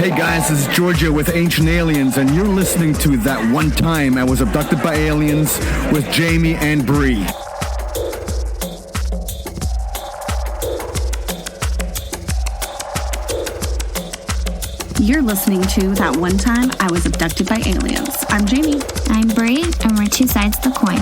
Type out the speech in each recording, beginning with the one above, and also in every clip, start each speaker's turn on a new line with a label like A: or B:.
A: Hey guys, this is Georgia with Ancient Aliens, and you're listening to That One Time I Was Abducted by Aliens with Jamie and Bree.
B: You're listening to That One Time I Was Abducted by Aliens. I'm Jamie.
C: I'm Bree, and we're two sides of the coin.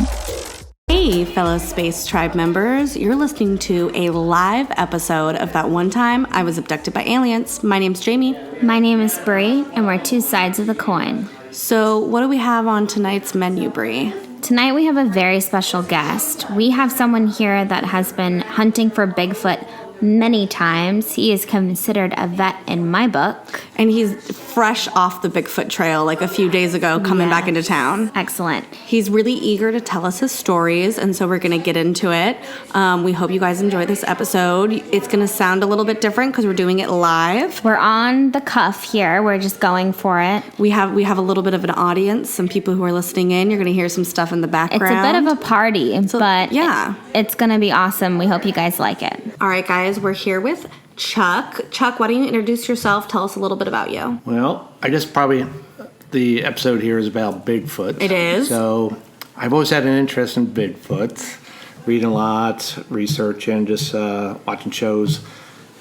B: Hey, fellow Space Tribe members. You're listening to a live episode of That One Time I Was Abducted by Aliens. My name's Jamie.
C: My name is Bree, and we're two sides of the coin.
B: So, what do we have on tonight's menu, Bree?
C: Tonight we have a very special guest. We have someone here that has been hunting for Bigfoot many times. He is considered a vet in my book.
B: And he's fresh off the Bigfoot trail like a few days ago coming back into town.
C: Excellent.
B: He's really eager to tell us his stories, and so we're going to get into it. We hope you guys enjoy this episode. It's going to sound a little bit different because we're doing it live.
C: We're on the cuff here. We're just going for it.
B: We have a little bit of an audience, some people who are listening in. You're going to hear some stuff in the background.
C: It's a bit of a party, but
B: yeah,
C: it's going to be awesome. We hope you guys like it.
B: All right, guys, we're here with Chuck. Chuck, why don't you introduce yourself? Tell us a little bit about you.
D: Well, I guess probably the episode here is about Bigfoot.
B: It is.
D: So I've always had an interest in Bigfoot, reading a lot, researching, just watching shows.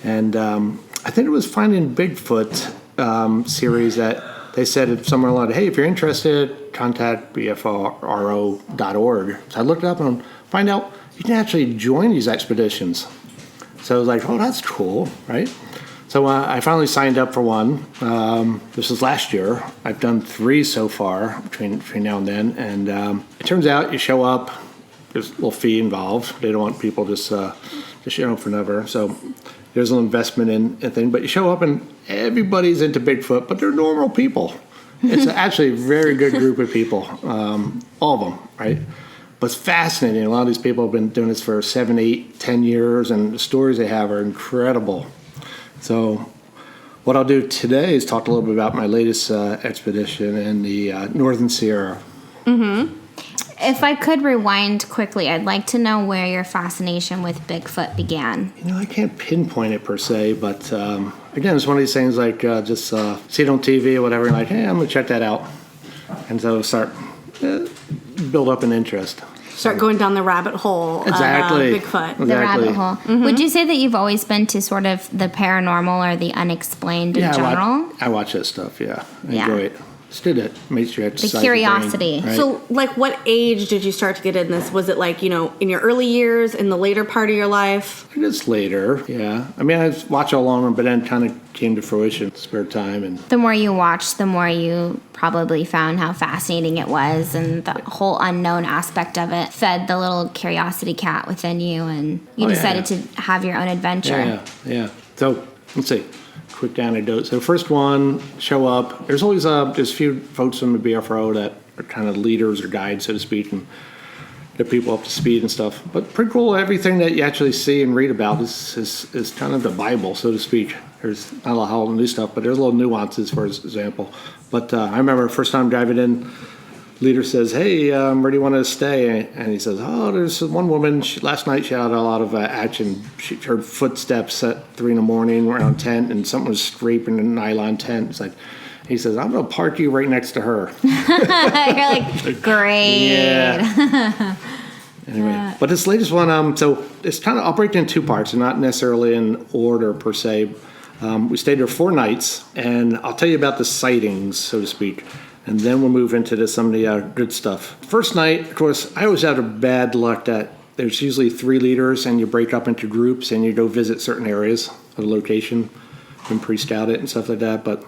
D: And I think it was Finding Bigfoot series that they said it somewhere along, hey, if you're interested, contact bfro.org. So I looked it up and find out you can actually join these expeditions. So I was like, oh, that's cool, right? So I finally signed up for one. This was last year. I've done 3 so far between now and then. And it turns out you show up, there's a little fee involved. They don't want people just for never. So there's an investment in a thing. But you show up and everybody's into Bigfoot, but they're normal people. It's actually a very good group of people, all of them, right? But it's fascinating. A lot of these people have been doing this for 7, 8, 10 years, and the stories they have are incredible. So what I'll do today is talk a little bit about my latest expedition in the Northern Sierra.
C: Mm-hmm. If I could rewind quickly, I'd like to know where your fascination with Bigfoot began.
D: I can't pinpoint it per se, but again, it's one of these things like just see it on TV or whatever, and like, hey, I'm going to check that out. And so start build up an interest.
B: Start going down the rabbit hole
D: exactly.
B: of Bigfoot.
D: Exactly.
C: The rabbit hole. Mm-hmm. Would you say that you've always been to sort of the paranormal or the unexplained in general?
D: I watch that stuff, yeah. I enjoy it. Just did it. Make sure you exercise
C: the curiosity.
D: Brain, right?
B: So, like, what age did you start to get in this? Was it like, in your early years, in the later part of your life?
D: I guess later, yeah. I mean, I watched all along, but then kind of came to fruition, spare time. And
C: the more you watched, the more you probably found how fascinating it was, and the whole unknown aspect of it fed the little curiosity cat within you, and you decided to have your own adventure.
D: Yeah. So, let's see. Quick anecdote. So the first one, show up. There's always there's a few folks from the BFRO that are kind of leaders or guides, so to speak, and get people up to speed and stuff. But pretty cool. Everything that you actually see and read about is kind of the Bible, so to speak. There's not a lot of new stuff, but there's little nuances, for example. But I remember the first time driving in, leader says, hey, where do you want to stay? And he says, oh, there's one woman. Last night she had a lot of action. She heard footsteps at 3 a.m. around tent, and something was scraping a nylon tent. It's like, he says, I'm going to park you right next to her.
C: You're like, great.
D: Yeah. Anyway, but this latest one, so it's kind of, I'll break it in 2 parts, and not necessarily in order per se. We stayed there 4 nights, and I'll tell you about the sightings, so to speak. And then we'll move into some of the good stuff. First night, of course, I always had a bad luck that there's usually 3 leaders, and you break up into groups, and you go visit certain areas of the location and pre-scout it and stuff like that. But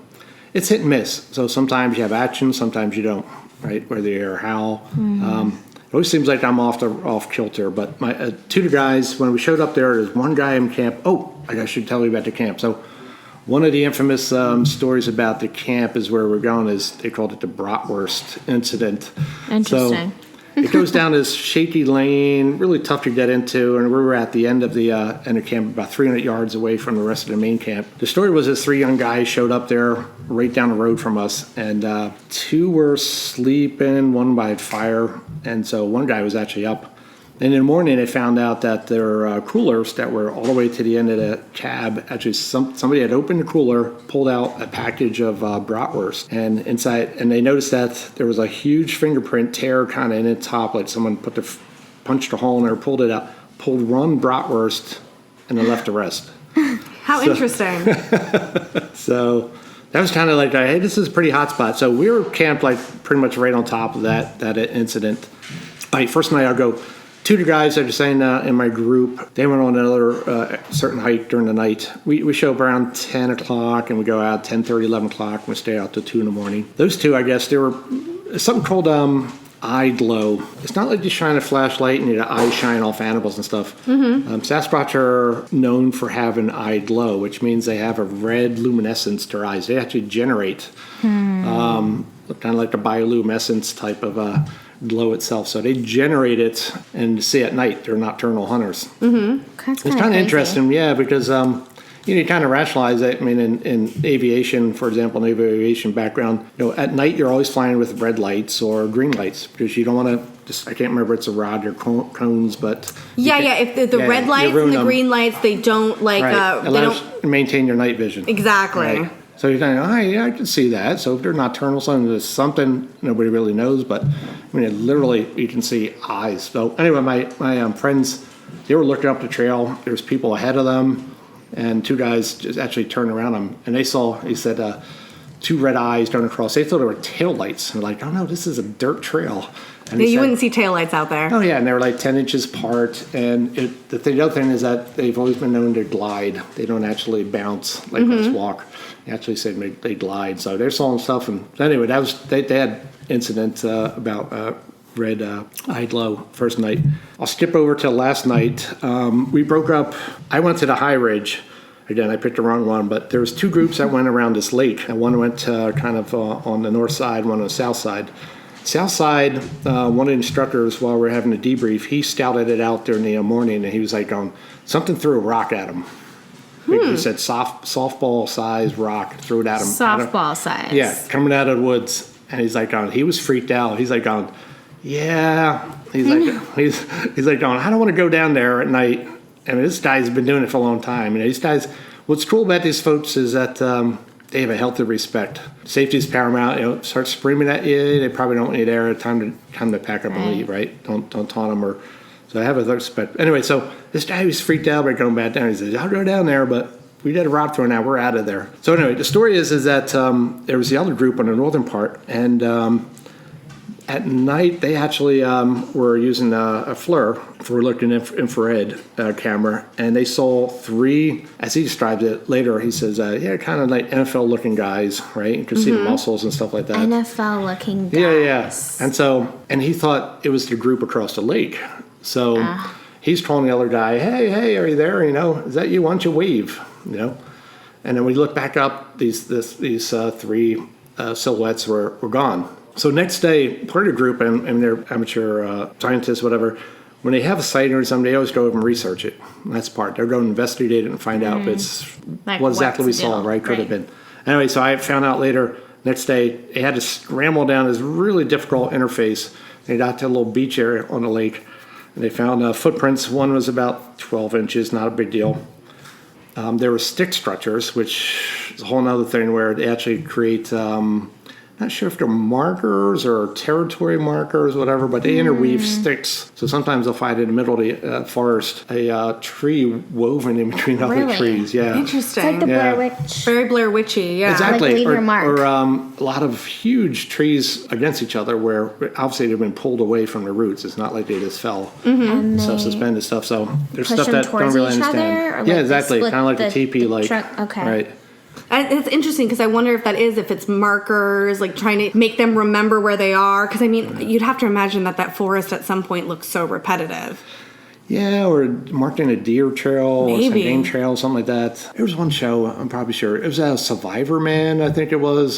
D: it's hit and miss. So sometimes you have action, sometimes you don't, right? Whether you're how. Mm-hmm. It always seems like I'm off kilter. But my 2 of the guys, when we showed up there's one guy in camp. Oh, I should tell you about the camp. So one of the infamous stories about the camp is where we're going is they called it the Bratwurst Incident.
C: Interesting.
D: So it goes down this shaky lane, really tough to get into, and we were at the end of the camp, about 300 yards away from the rest of the main camp. The story was this 3 young guys showed up there right down the road from us, and 2 were sleeping, 1 by fire, and so one guy was actually up. And in the morning, they found out that their coolers that were all the way to the end of the cab, actually somebody had opened the cooler, pulled out a package of bratwurst, and inside, and they noticed that there was a huge fingerprint tear kind of in the top, like someone punched a hole in there, pulled it out, pulled one bratwurst, and then left the rest.
B: How interesting.
D: So that was kind of like, hey, this is a pretty hot spot. So we were camped like pretty much right on top of that incident. Like first night I'll go, two of the guys that are saying in my group, they went on another certain hike during the night. We show up around 10 o'clock and we go out 10:30, 11 o'clock and we stay out till 2 in the morning. Those two, I guess, they were something called eye glow. It's not like you shine a flashlight and your eyes shine off animals and stuff. Sasquatch are known for having eye glow, which means they have a red luminescence to their eyes. They actually generate kind of like the bioluminescence type of glow itself. So they generate it and see at night. They're nocturnal hunters.
C: It's
D: kind of interesting, yeah, because you kind of rationalize it. I mean, in aviation, for example, naval aviation background, at night you're always flying with red lights or green lights because you don't want to. I can't remember if it's a rod or cones, but
B: If the red lights and the green lights, they don't like.
D: Right.
B: They don't
D: maintain your night vision.
B: Exactly.
D: Right. So you're thinking, oh, yeah, I can see that. So if they're nocturnal, there's something nobody really knows, but I mean, literally, you can see eyes. So anyway, my friends, they were looking up the trail. There's people ahead of them. And two guys just actually turned around them, and they saw, he said, two red eyes going across. They thought they were taillights. And they're like, oh, no, this is a dirt trail. And
B: you wouldn't see taillights out there.
D: Oh, yeah, and they were like 10 inches apart. And the other thing is that they've always been known to glide. They don't actually bounce like let's walk. They actually say they glide. So they're sawing stuff. And anyway, that was they had incident about red eye glow first night. I'll skip over to last night. We broke up. I went to the high ridge. Again, I picked the wrong one, but there was two groups that went around this lake. And one went kind of on the north side, one on the south side. South side, one of the instructors, while we were having a debrief, he scouted it out during the morning, and he was like, something threw a rock at him. He said softball size rock, threw it at him.
C: Softball size.
D: Yeah, coming out of the woods. And he's like, he was freaked out. He's like, yeah. He's like, he's like, I don't want to go down there at night. I mean, this guy's been doing it for a long time. These guys, what's cool about these folks is that they have a healthy respect. Safety is paramount. Start screaming at you, they probably don't want you there. Time to pack up and leave, right? Don't taunt them so I have a respect. Anyway, so this guy was freaked out by going back down. He says, I'll go down there, but we did a rock throw now. We're out of there. So anyway, the story is that there was the other group on the northern part, and at night they actually were using a FLIR for looking infrared camera, and they saw three, as he described it later, he says, kind of like NFL looking guys, right? You can see the muscles and stuff like that.
C: NFL looking guys.
D: Yeah. And he thought it was the group across the lake. So he's calling the other guy, hey, are you there? Is that you? Why don't you wave? And then we look back up, these three silhouettes were gone. So next day, part of the group, and they're amateur scientists, whatever, when they have a sighting or something, they always go over and research it. And that's part. They'll go and investigate it and find out if it's
C: like
D: what exactly we saw, right? Could have been. Anyway, so I found out later, next day, they had to scramble down this really difficult interface. They got to a little beach area on the lake, and they found footprints. One was about 12 inches, not a big deal. There were stick structures, which is a whole other thing where they actually create... not sure if they're markers or territory markers, whatever, but they interweave sticks. So sometimes they'll find in the middle of the forest a tree woven in between other trees. Yeah,
B: interesting.
C: It's like the Blair Witch.
B: Very Blair Witchy. Yeah,
D: exactly.
C: Like leave your mark.
D: Or a lot of huge trees against each other, where obviously they've been pulled away from the roots. It's not like they just fell, suspended stuff. So there's stuff that don't really understand. Yeah, exactly. Kind of like a teepee,
C: okay,
D: right.
B: And it's interesting because I wonder if it's markers, like trying to make them remember where they are. Because, I mean, you'd have to imagine that forest at some point looks so repetitive.
D: Yeah, or marking a deer trail or some game trail, something like that. There was one show, I'm probably sure. It was a Survivor Man, I think it was.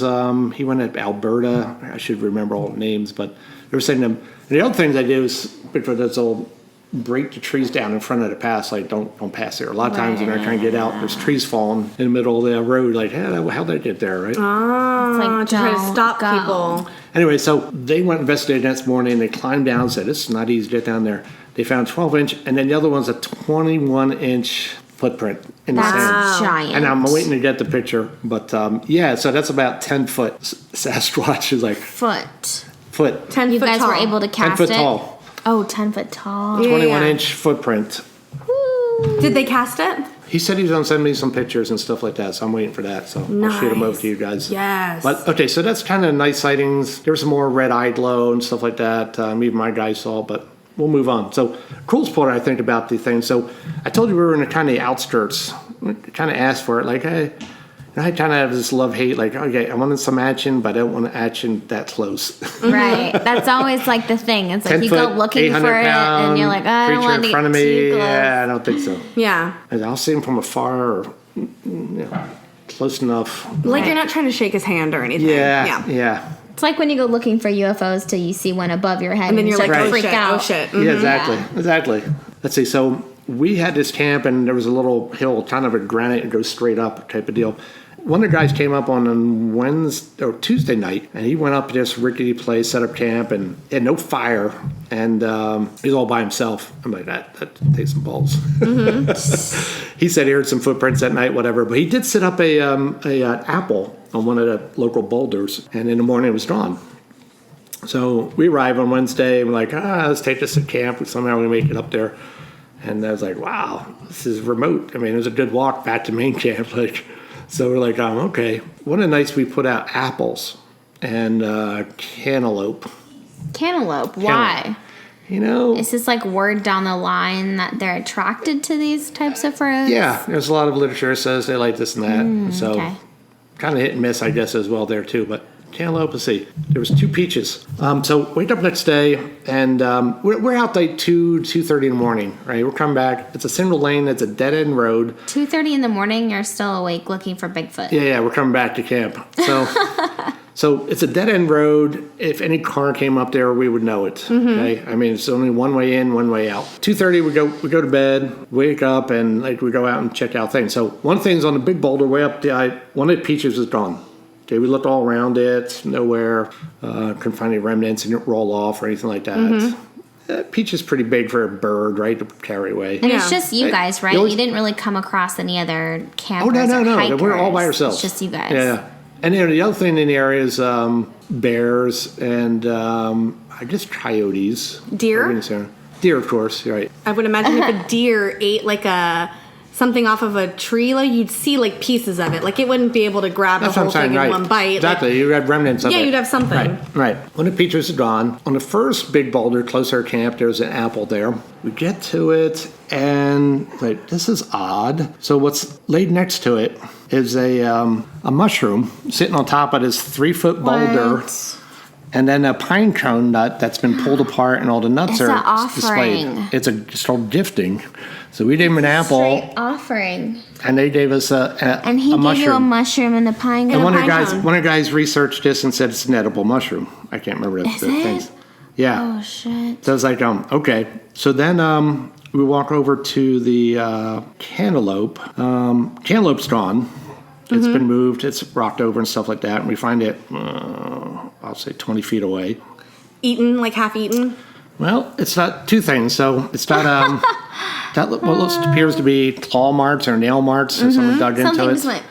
D: He went to Alberta. I should remember all the names, but they were saying them. And the other things I did was, Bigfoot does all break the trees down in front of the pass, like don't pass there. A lot of times when they're trying to get out, there's trees falling in the middle of the road, like, how'd they get there, right?
B: To try to stop people.
D: Anyway, so they went and investigated next morning. They climbed down, said, it's not easy to get down there. They found 12-inch, and then the other one's a 21-inch footprint in the sand.
C: That's giant.
D: And I'm waiting to get the picture, but so that's about 10 foot. Sasquatch is like
C: Foot.
B: 10
C: You
B: foot
C: guys
B: tall.
C: were able to
D: 10
C: cast
D: foot
C: it?
D: tall,
C: Oh, 10 foot tall.
B: Yeah.
D: 21-inch footprint.
C: Woo.
B: Did they cast it?
D: He said he's going to send me some pictures and stuff like that, so I'm waiting for that. So I'll shoot them over to you guys.
B: Yes.
D: But okay, so that's kind of nice sightings. There was some more red-eye glow and stuff like that. Even my guys saw, but we'll move on. So coolest part I think about the thing. So I told you we were in the kind of outskirts. We kind of asked for it, like, hey. I kind of have this love-hate, like, okay, I wanted some action, but I don't want action that close.
C: Right. That's always like the thing. It's like
D: 10
C: you go
D: foot,
C: looking for it and you're like, I don't
D: creature
C: want to
D: in front
C: get
D: of me.
C: too close.
D: Yeah, I don't think so.
B: Yeah.
D: And I'll see him from afar or close enough.
B: Like you're not trying to shake his hand or anything.
D: Yeah.
C: It's like when you go looking for UFOs till you see one above your head
B: And then you're like,
C: start to
B: oh
C: freak
B: shit,
C: out.
B: oh shit.
D: Yeah, exactly. Let's see. So we had this camp, and there was a little hill, kind of a granite, and goes straight up type of deal. One of the guys came up on a Wednesday or Tuesday night, and he went up to this rickety place, set up camp, and had no fire, and he's all by himself. I'm like, that takes some balls. Mm-hmm. He said he heard some footprints that night, whatever, but he did set up an apple on one of the local boulders, and in the morning it was gone. So we arrive on Wednesday, and we're like, let's take this to camp. Somehow we make it up there. And I was like, wow, this is remote. I mean, it was a good walk back to main camp. So we're like, okay. One of the nights we put out apples and cantaloupe.
C: Cantaloupe. Why?
D: Is
C: this like word down the line that they're attracted to these types of fruits?
D: Yeah, there's a lot of literature that says they like this and that. So
C: okay.
D: Kind of hit and miss, I guess, as well there too. But cantaloupe, let's see. There was 2 peaches. So wake up next day, and we're out like 2:30 in the morning, right? We're coming back. It's a single lane. It's a dead-end road.
C: 2:30 in the morning, you're still awake looking for Bigfoot.
D: Yeah, we're coming back to camp. So so it's a dead-end road. If any car came up there, we would know it. Mm-hmm. Okay? I mean, it's only one way in, one way out. 2:30, we go to bed, wake up, and we go out and check out things. So one thing's on the big boulder way up one of the peaches was gone. Okay, we looked all around it, nowhere, couldn't find any remnants, it didn't roll off or anything like that. Mm-hmm. Peach is pretty big for a bird, right, to carry away.
C: And it's just you guys, right? You didn't really come across any other campers or hikers.
D: We're all by ourselves.
C: It's just you guys.
D: Yeah. And the other thing in the area is bears and I guess coyotes.
B: Deer?
D: Deer, of course, you're right.
B: I would imagine if a deer ate like something off of a tree, you'd see pieces of it. It wouldn't be able to grab the whole thing in one bite.
D: Exactly, you'd have remnants of it.
B: Yeah, you'd have something.
D: Right. When the peaches are gone, on the first big boulder close to our camp, there's an apple there. We get to it, and this is odd. So what's laid next to it is a mushroom sitting on top of this 3-foot boulder.
C: What?
D: And then a pine cone nut that's been pulled apart, and all the nuts are displayed.
C: It's
D: It's called gifting. So we gave him an apple.
C: Straight offering.
D: And they gave us a
C: And he gave you a mushroom and a pine cone.
D: And one of the guys researched this and said it's an edible mushroom. I can't remember the things. Yeah.
C: Oh shit.
D: So I was like, okay. So then we walk over to the cantaloupe. Cantaloupe's gone. It's been moved. It's rocked over and stuff like that. And we find it, I'll say 20 feet away.
B: Eaten, half eaten?
D: Well, it's got 2 things. So it's got what appears to be claw marks or nail marks. So someone dug into
C: Something
D: it.
C: just went.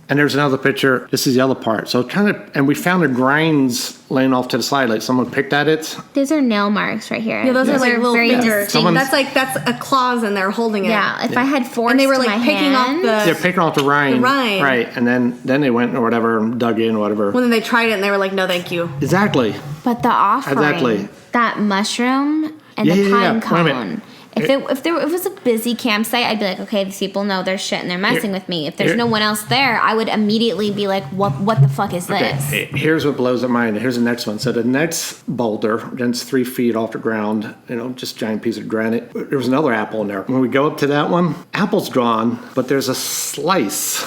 D: And there's another picture. This is the other part. So and we found the grinds laying off to the side, someone picked at it.
C: Those are nail marks right here.
B: Yeah, those are
C: very
B: little fingers.
C: distinct.
B: That's a claws and they're holding it.
C: Yeah, if I had forced
B: and they were
C: my
B: picking
C: hand,
B: off
D: They're picking off the rind.
B: The rind.
D: Right. And then they went or whatever and dug in or whatever.
B: Well, then they tried it and they were like, no, thank you.
D: Exactly.
C: But the offering,
D: Exactly.
C: that mushroom and the pine cone. If it was a busy campsite, I'd be like, okay, these people know their shit and they're messing with me. If there's no one else there, I would immediately be like, what the fuck is this?
D: Okay, here's what blows up my mind. Here's the next one. So the next boulder, against 3 feet off the ground, just giant piece of granite. There was another apple in there. When we go up to that one, apple's gone, but there's a slice.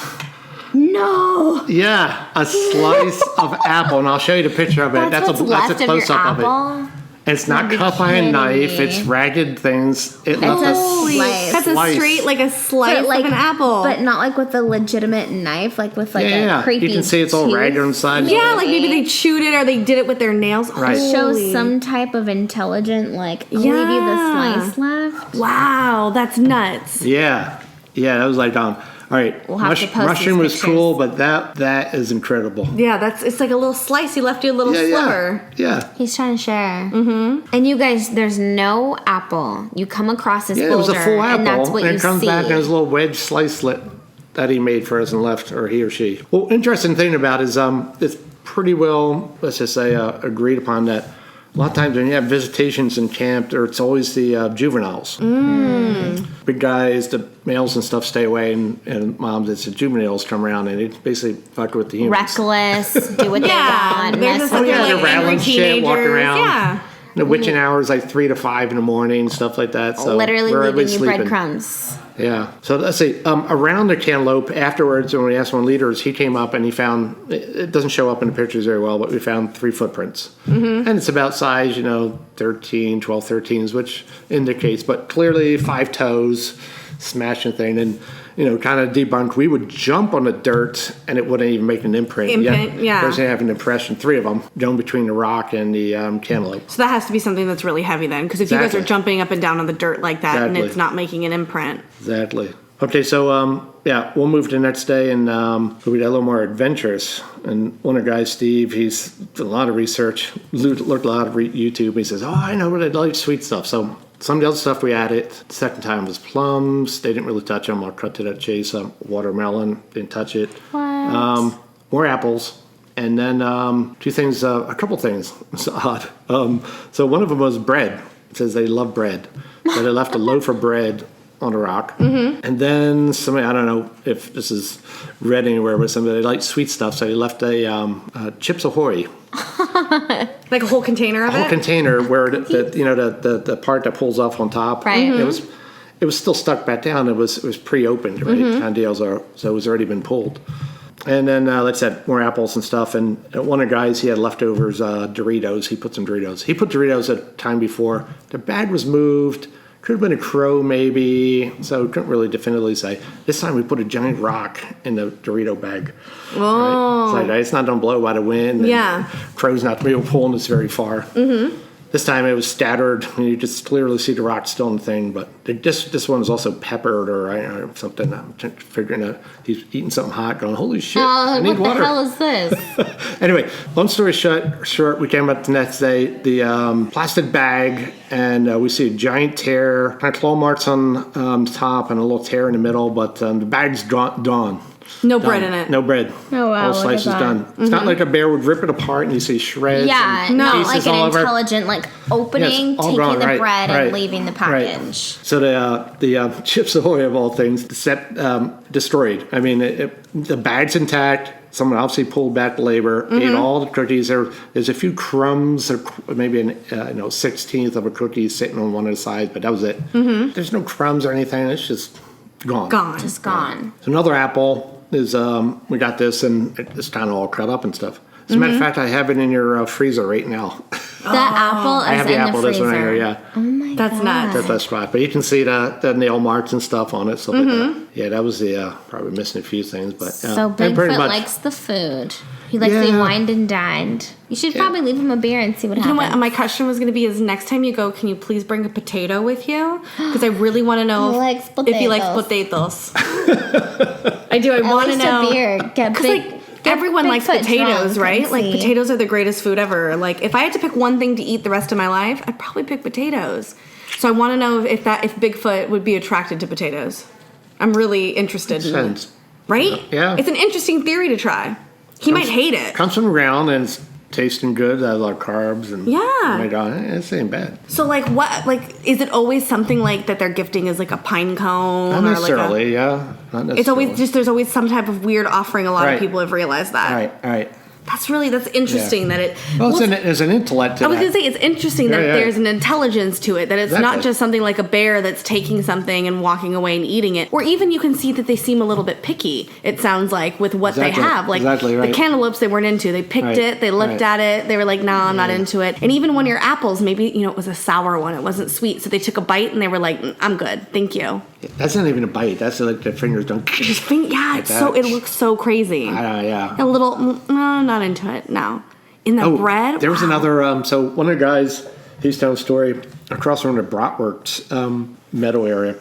C: No.
D: Yeah, a slice of apple, and I'll show you the picture of it.
C: That's what's left
D: a
C: of your
D: close-up of
C: apple?
D: it. And it's not cut by a knife. It's ragged things. It left a
C: slice.
B: That's a straight, like a slice of an apple.
C: But not like with a legitimate knife, like with like a creepy
D: You can see it's all ragged on the side.
B: Yeah, like maybe they chewed it or they did it with their nails.
D: Right.
C: It shows some type of intelligent, like, I'll leave you the slice left.
B: Wow, that's nuts.
D: Yeah, that was like, all right,
C: We'll have to post
D: mushroom
C: these
D: was
C: pictures.
D: cool, but that is incredible.
B: Yeah, it's like a little slice. He left you a little sliver.
D: Yeah.
C: He's trying to share. Mm-hmm. And you guys, there's no apple. You come across this
D: Yeah, it
C: boulder,
D: was a full apple,
C: and that's what
D: and
C: you
D: it comes
C: see.
D: back and there's a little wedge slice slit that he made for us and left, or he or she. Well, interesting thing about it is it's pretty well, let's just say, agreed upon that a lot of times when you have visitations in camp, it's always the juveniles. Big guys, the males and stuff stay away, and moms, it's the juveniles come around and it basically fuck with the humans.
C: Reckless, do what they want.
B: they're
C: mess
B: just
C: with
B: like,
C: it.
B: they're
D: they're rattling shit, walking
B: teenagers.
D: around.
B: Yeah.
D: The witching hours like 3 to 5 in the morning, stuff like that. So
C: Literally
D: we're
C: leaving
D: always
C: you
D: sleeping.
C: breadcrumbs.
D: Yeah. So let's see. Around the cantaloupe, afterwards, when we asked one of the leaders, he came up and he found, it doesn't show up in the pictures very well, but we found 3 footprints. Mm-hmm. And it's about size, 12, 13s, which indicates, but clearly 5 toes, smashing thing. And, kind of debunked. We would jump on the dirt and it wouldn't even make an imprint.
B: Yeah.
D: Doesn't have an impression. 3 of them going between the rock and the cantaloupe.
B: So that has to be something that's really heavy then, because if you guys are jumping up and down on the dirt like that and it's not making an imprint.
D: Exactly. Okay, so we'll move to the next day and we got a little more adventurous. And one of the guys, Steve, he's done a lot of research, looked a lot of YouTube. He says, I know what I like, sweet stuff. So some of the other stuff we added. The second time was plums. They didn't really touch them. I'll cut to that chase. Watermelon, didn't touch it.
C: What?
D: More apples. And then a couple things. It's odd. So one of them was bread. It says they love bread. So they left a loaf of bread on a rock. Mm-hmm. And then somebody, I don't know if this is read anywhere, but somebody liked sweet stuff, so they left a Chips Ahoy.
B: Like a whole container of
D: A whole
B: it?
D: container where the part that pulls off on top.
C: Right.
D: Mm-hmm. It was still stuck back down. It was pre-opened, right?
B: Mm-hmm.
D: Kind of deals are, so it was already been pulled. And then let's add more apples and stuff. And one of the guys, he had leftovers Doritos. He put some Doritos. He put Doritos a time before. The bag was moved. Could have been a crow, maybe. So couldn't really definitively say. This time we put a giant rock in the Dorito bag.
B: Oh.
D: Right? It's not going to blow by the wind.
B: Yeah.
D: Crow's not going to be pulling this very far. Mm-hmm. This time it was scattered, and you just clearly see the rock still in the thing. But this one was also peppered or something. I'm figuring out he's eating something hot, going, holy shit, I need
C: what
D: water.
C: the hell is this?
D: Anyway, long story short, we came up the next day, the plastic bag, and we see a giant tear, kind of claw marks on top and a little tear in the middle, but the bag's gone.
B: No bread in it.
D: No bread.
C: Oh, wow,
D: All
C: look at
D: slices
C: that.
D: done. It's not like a bear would rip it apart and you see shreds.
C: Yeah,
D: and
C: not
D: pieces
C: like
D: all
C: an
D: over.
C: intelligent, like opening,
D: Yes, all
C: taking
D: gone,
C: the
D: right,
C: bread,
D: right,
C: and leaving the
D: right.
C: package.
D: So the Chips Ahoy of all things, set destroyed. I mean, the bag's intact. Someone obviously pulled back the labor, ate all the cookies. There's a few crumbs, or maybe an 16th of a cookie sitting on one of the sides, but that was it. Mm-hmm. There's no crumbs or anything. It's just gone.
C: Just gone.
D: So another apple is we got this, and it's kind of all cut up and stuff. As a matter of fact, I have it in your freezer right now.
C: The apple is
D: I have
C: in
D: the apple.
C: the
D: This one right
C: freezer.
D: here, yeah.
C: Oh my
B: That's
C: god.
B: nuts.
D: That's that spot. But you can see the nail marks and stuff on it. So like that. Yeah, that was the probably missing a few things, but
C: So
D: and pretty
C: Bigfoot
D: much-
C: likes the food. He likes to be wined and dined. You should probably leave him a beer and see what
B: You know
C: happens.
B: what? My question was going to be is next time you go, can you please bring a potato with you? Because I really want to know
C: He likes
B: if he likes
C: potatoes.
B: potatoes. I do. I
C: At
B: want to
C: least
B: know.
C: a beer. Get
B: Because
C: big.
B: like everyone likes
C: Bigfoot
B: potatoes,
C: drunk,
B: right?
C: let's
B: Like
C: see.
B: potatoes are the greatest food ever. Like if I had to pick one thing to eat the rest of my life, I'd probably pick potatoes. So I want to know if Bigfoot would be attracted to potatoes. I'm really interested in it.
D: sense.
B: Right?
D: Yeah.
B: It's an interesting theory to try. He might hate it.
D: Comes from the ground and it's tasting good. Has a lot of carbs and
B: Yeah.
D: Oh my god, it ain't bad.
B: So like what? Like is it always something like that they're gifting is like a pine cone
D: Not
B: or
D: necessarily,
B: like
D: yeah. Not necessarily.
B: it's always just there's always some type of weird offering. A lot of
D: Right.
B: people have realized that.
D: All right.
B: That's interesting that it.
D: Well, it's an intellect.
B: I was going to say it's interesting that there's an intelligence to it, that it's
D: Exactly.
B: not just something like a bear that's taking something and walking away and eating it, or even you can see that they seem a little bit picky. It sounds like with what they have, like the cantaloupes they weren't into. They picked it, they looked at it, they were like, "No, I'm not into it." And even one of your apples, maybe it was a sour one, it wasn't sweet, so they took a bite and they were like, "I'm good, thank you."
D: That's not even a bite. That's like the fingers don't.
B: It looks so crazy.
D: Yeah.
B: A little, no, not into it. No. In the bread?
D: There was another, so one of the guys, he's telling a story across from the Bratwurst meadow area.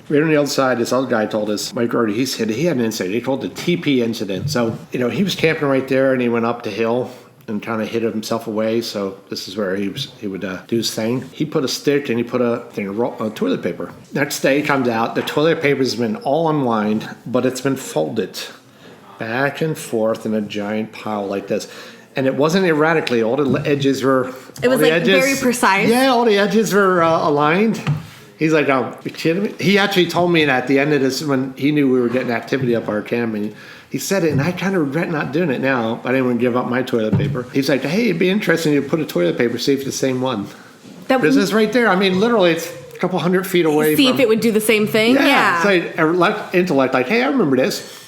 D: Right on the other side, this other guy told us, Mike Rody, he said he had an incident. He called it the TP incident. So, he was camping right there and he went up the hill and kind of hid himself away. So this is where he would do his thing. He put a stick and he put a thing of toilet paper. Next day he comes out. The toilet paper has been all unlined, but it's been folded back and forth in a giant pile like this. And it wasn't erratically. All the edges were...
B: It was very precise.
D: Yeah, all the edges were aligned. He's like, "Oh, you kidding me?" He actually told me that at the end of this, when he knew we were getting activity up our camp, and he said it, and I kind of regret not doing it now. I didn't want to give up my toilet paper. He's like, "Hey, it'd be interesting to put a toilet paper, see if it's the same one." This is right there. I mean, literally, it's a couple 100 feet away.
B: See if it would do the same thing? Yeah.
D: It's like intellect, like, "Hey, I remember this."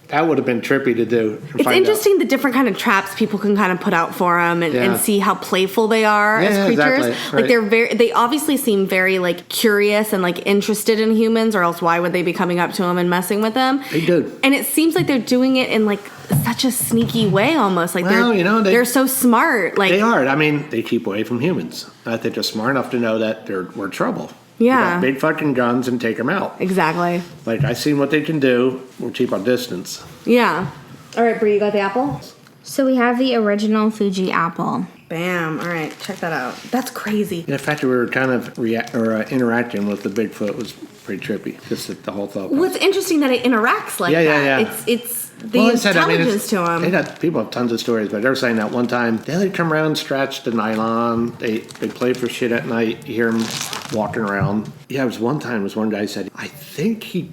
D: That would have been trippy to do.
B: It's interesting the different kind of traps people can kind of put out for them and see how playful they are as creatures.
D: Exactly.
B: Like they obviously seem very like curious and like interested in humans, or else why would they be coming up to them and messing with them?
D: They do.
B: And it seems like they're doing it in like such a sneaky way almost. Like they're so smart. Like
D: they are. I mean, they keep away from humans. I think they're smart enough to know that we're trouble.
B: Yeah.
D: Big fucking guns and take them out.
B: Exactly.
D: Like, I seen what they can do. We'll keep our distance.
B: Yeah. All right, Bree, you got the apple?
C: So we have the original Fuji apple.
B: Bam. All right, check that out. That's crazy.
D: And the fact that we were kind of interacting with the Bigfoot was pretty trippy. Just the whole thought.
B: Well, it's interesting that it interacts like that.
D: Yeah.
B: It's the intelligence to them.
D: People have tons of stories, but they're saying that one time they'd come around, stretch the nylon. They play for shit at night. You hear them walking around. Yeah, it was one time. One guy said, I think he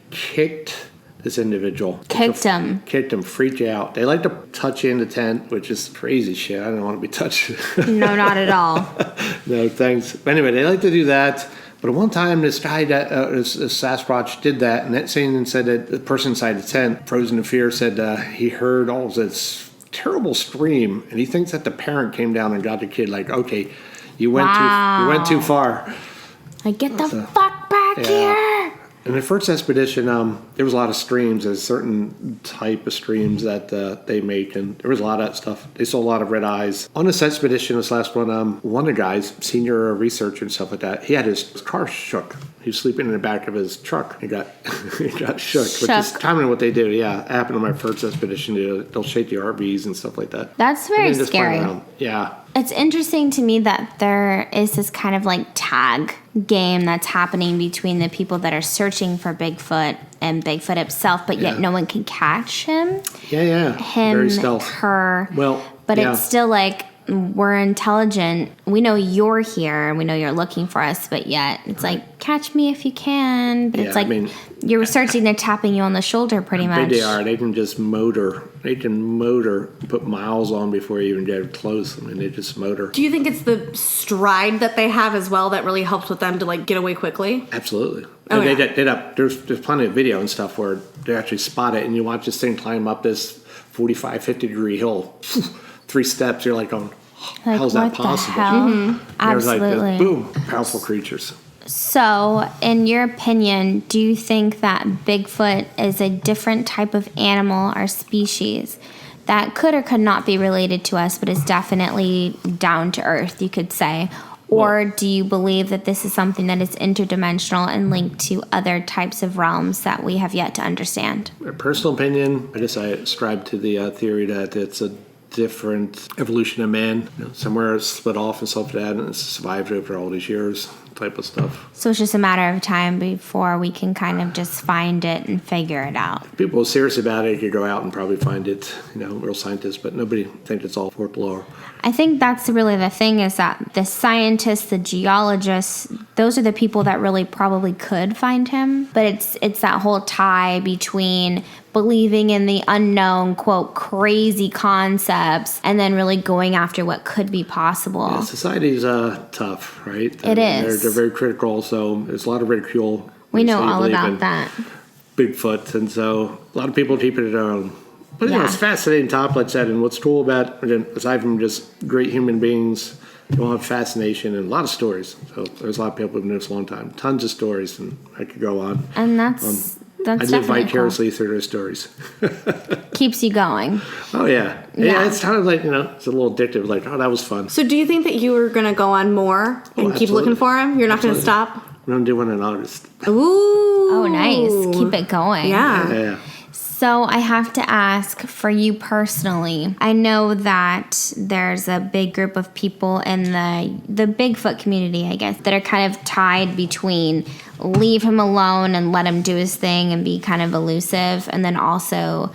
D: kicked this individual.
C: Kicked him,
D: freaked out. They like to touch you in the tent, which is crazy shit. I don't want to be touched.
C: No, not at all.
D: No, thanks. But anyway, they like to do that. But at one time, this guy, this Sasquatch, did that, and that scene said that the person inside the tent, frozen in fear, said he heard all this terrible scream, and he thinks that the parent came down and got the kid. Like, okay, you went too far.
C: Like, get the fuck back here.
D: In the first expedition, there was a lot of streams. There's a certain type of streams that they make, and there was a lot of that stuff. They saw a lot of red eyes. On this expedition, this last one, one of the guys, senior researcher and stuff like that, he had his car shook. He was sleeping in the back of his truck. He got shook, which is common what they do. Yeah, it happened on my first expedition. They'll shake the RVs and stuff like that.
C: That's very scary.
D: Yeah.
C: It's interesting to me that there is this kind of like tag game that's happening between the people that are searching for Bigfoot and Bigfoot himself, but yet no one can catch him.
D: Yeah.
C: Him,
D: very stealth.
C: her. But it's still like, we're intelligent. We know you're here and we know you're looking for us, but yet it's like, catch me if you can. But it's like, you're researching, they're tapping you on the shoulder pretty much.
D: They are. They can just motor. They can motor, put miles on before you even get close. I mean, they just motor.
B: Do you think it's the stride that they have as well that really helps with them to like get away quickly?
D: Absolutely.
B: Oh,
D: There's plenty of video and stuff where they actually spot it, and you watch this thing climb up this 45, 50-degree hill. 3 steps, you're like going, how's that possible?
C: Mm-hmm. Absolutely.
D: Like this, boom, powerful creatures.
C: So, in your opinion, do you think that Bigfoot is a different type of animal or species that could or could not be related to us, but is definitely down to earth, you could say? Or do you believe that this is something that is interdimensional and linked to other types of realms that we have yet to understand?
D: My personal opinion, I guess I ascribe to the theory that it's a different evolution of man. Somewhere it's split off and stuff like that, and it's survived over all these years. type of stuff.
C: So it's just a matter of time before we can kind of just find it and figure it out.
D: If people are serious about it, could go out and probably find it, real scientists, but nobody thinks it's all folklore.
C: I think that's really the thing, is that the scientists, the geologists, those are the people that really probably could find him. But it's that whole tie between believing in the unknown, quote, crazy concepts, and then really going after what could be possible.
D: Yeah, society's tough, right?
C: It is.
D: They're very critical, so there's a lot of ridicule.
C: We know all about that.
D: Bigfoot, and so a lot of people keep it their own. But it's a fascinating topic, like I said, and what's cool about, aside from just great human beings, you all have fascination and a lot of stories. So there's a lot of people who've been doing this a long time. Tons of stories, and I could go on.
C: And that's
D: I live vicariously
C: cool.
D: through those stories.
C: Keeps you going.
D: Oh, yeah. Yeah, it's kind of like, it's a little addictive. Like, that was fun.
B: So do you think that you were going to go on more and keep looking for him? You're not going to stop?
D: I'm going to do one in August.
B: Ooh.
C: Oh, nice. Keep it going.
B: Yeah.
C: So I have to ask, for you personally, I know that there's a big group of people in the Bigfoot community, I guess, that are kind of tied between leave him alone and let him do his thing and be kind of elusive, and then also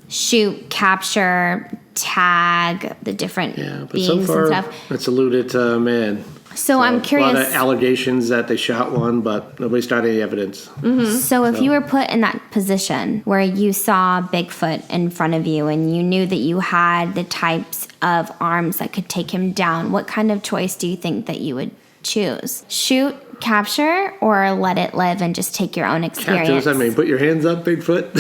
C: shoot, capture, tag the different beings
D: so far,
C: and stuff.
D: It's eluded man.
C: So I'm curious.
D: A lot of allegations that they shot one, but nobody's got any evidence.
C: Mm-hmm. So if you were put in that position where you saw Bigfoot in front of you and you knew that you had the types of arms that could take him down, what kind of choice do you think that you would choose? Shoot, capture, or let it live and just take your own experience?
D: Capture, does that mean put your hands up, Bigfoot?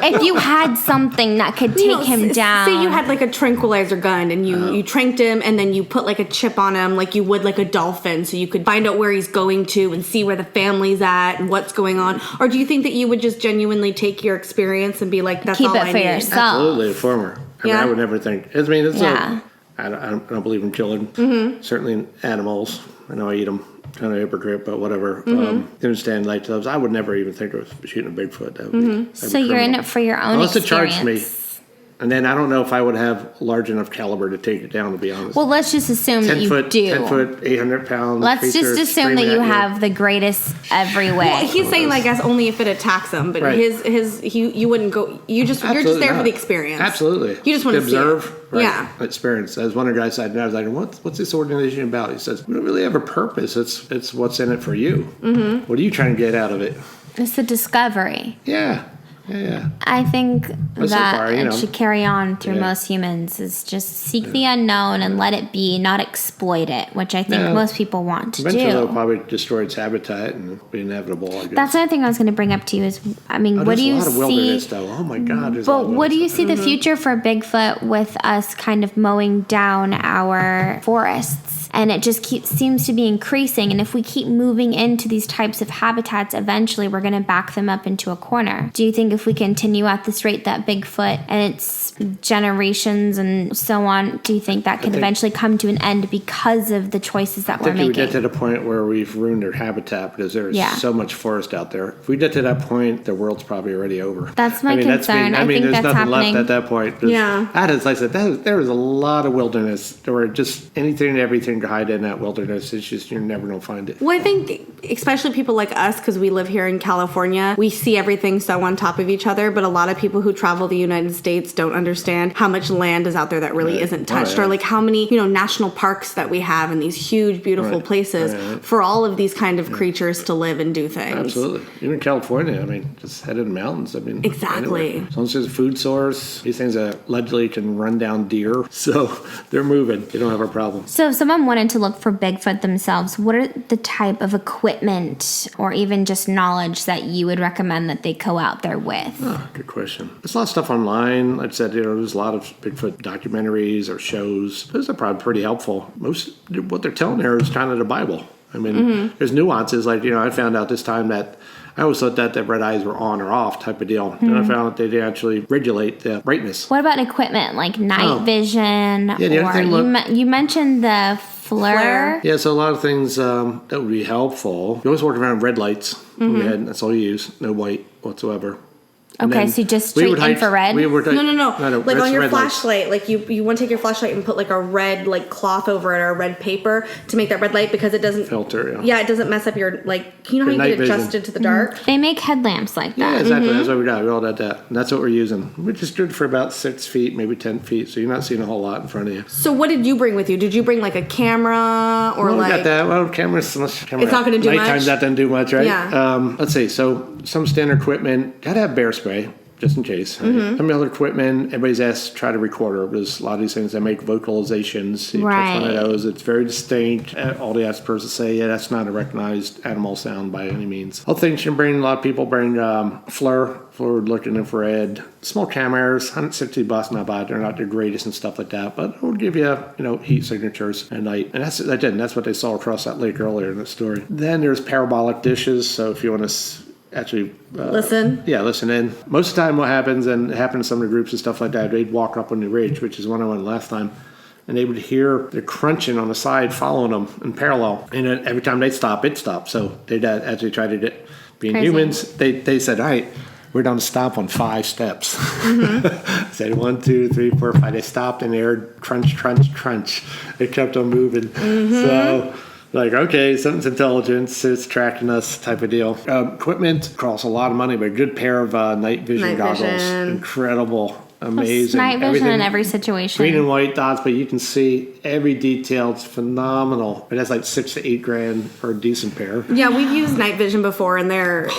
C: If you had something that could take him down.
B: Say you had like a tranquilizer gun and you tranked him and then you put like a chip on him like you would like a dolphin, so you could find out where he's going to and see where the family's at and what's going on. Or do you think that you would just genuinely take your experience and be like, that's
C: keep
B: all
C: it
B: I
C: for
B: need?
C: yourself?
D: Absolutely, a former. I would never think. I mean, it's I don't believe in killing. Certainly animals. I know I eat them. Kind of hypocrite, but whatever. Understand like those. I would never even think of shooting a Bigfoot. That would be,
C: so you're in it for your own
D: unless
C: experience.
D: Unless it charged me. And then I don't know if I would have large enough caliber to take it down, to be honest.
C: Well, let's just assume that you do.
D: 10 foot, 800 pounds.
C: Let's just assume that you have the greatest every way.
B: Well, he's saying, I guess, only if it attacks him, but you wouldn't go. You're just there for the experience.
D: Absolutely.
B: You just want to
D: observe.
B: See it.
D: Right.
B: Yeah.
D: Experience. As one of the guys said, and I was like, what's this organization about? He says, we don't really have a purpose. It's what's in it for you. What are you trying to get out of it?
C: It's the discovery.
D: Yeah.
C: I think that
D: it
C: should carry on through most humans, is just seek the unknown and let it be, not exploit it, which I think most people want to
D: Eventually
C: do.
D: It'll probably destroy its habitat and be inevitable, I guess.
C: That's another thing I was going to bring up to you is, what do you see?
D: There's a lot of wilderness, though. Oh, my God.
C: But what do you see the future for Bigfoot with us kind of mowing down our forests? And it just seems to be increasing. And if we keep moving into these types of habitats, eventually we're going to back them up into a corner. Do you think if we continue at this rate that Bigfoot and its generations and so on, do you think that could eventually come to an end because of the choices that we're making?
D: I think we get to the point where we've ruined their habitat because there's so much forest out there. If we get to that point, the world's probably already over.
C: That's my concern. I think
D: there's
C: that's
D: nothing
C: happening.
D: left at that point. That is, like I said, there was a lot of wilderness. There were just anything and everything to hide in that wilderness. It's just, you're never going to find it.
B: Well, I think especially people like us, because we live here in California, we see everything so on top of each other, but a lot of people who travel the United States don't understand how much land is out there that really isn't touched, or like how many national parks that we have in these huge, beautiful places for all of these kind of creatures to live and do things.
D: Absolutely. Even in California, just head in the mountains.
B: Exactly.
D: Anywhere. As long as there's a food source, these things allegedly can run down deer, so they're moving. They don't have a problem.
C: So if someone wanted to look for Bigfoot themselves, what are the type of equipment or even just knowledge that you would recommend that they go out there with?
D: Oh, good question. There's a lot of stuff online. Like I said, there's a lot of Bigfoot documentaries or shows. Those are probably pretty helpful. Most what they're telling there is kind of the Bible. There's nuances. Like, I found out this time that I always thought that the red eyes were on or off type of deal. Then I found that they actually regulate the brightness.
C: What about equipment like night vision?
D: The other thing,
C: you mentioned the flare.
D: Yeah, so a lot of things that would be helpful. You always work around red lights in your head. That's all you use. No white whatsoever.
C: Okay, so just straight infrared?
B: No. Like on your flashlight, like you want to take your flashlight and put like a red like cloth over it or a red paper to make that red light because it doesn't
D: filter.
B: Yeah, it doesn't mess up your like. You know how you get adjusted to the dark?
C: They make headlamps like that.
D: Yeah, exactly. That's what we got. We all did that. And that's what we're using. We're just good for about 6 feet, maybe 10 feet. So you're not seeing a whole lot in front of you.
B: So what did you bring with you? Did you bring like a camera or
D: we got that. Well, cameras. It's
B: not going to do much.
D: Nighttime, that doesn't do much, right?
B: Yeah.
D: Let's see. So some standard equipment. Got to have bear spray. Just in case. Right? Some other equipment, everybody's asked to try to record her. There's a lot of these things that make vocalizations. You catch one of those, it's very distinct. All the experts will say, yeah, that's not a recognized animal sound by any means. Other things you can bring, a lot of people bring forward-looking infrared, small cameras, $160 not bad. They're not the greatest and stuff like that, but it'll give you, heat signatures at night. And that's what they saw across that lake earlier in the story. Then there's parabolic dishes, so if you want to actually
B: listen
D: in. Most of the time what happens, and it happened to some of the groups and stuff like that, they'd walk up on the ridge, which is one I went last time, and they would hear the crunching on the side following them in parallel, and then every time they'd stop, it'd stop. So they'd actually try to do it. Being humans, they said, all right, we're down to stop on 5 steps. Said 1, 2, 3, 4, 5. They stopped and they heard crunch, crunch, crunch. They kept on moving. So like, okay, something's intelligence, it's tracking us type of deal. Equipment costs a lot of money, but a good pair of night vision goggles. Incredible. Amazing.
C: Night vision in every situation.
D: Green and white dots, but you can see every detail. It's phenomenal. But that's like $6,000 to $8,000 for a decent pair.
B: Yeah, we've used night vision before, and they're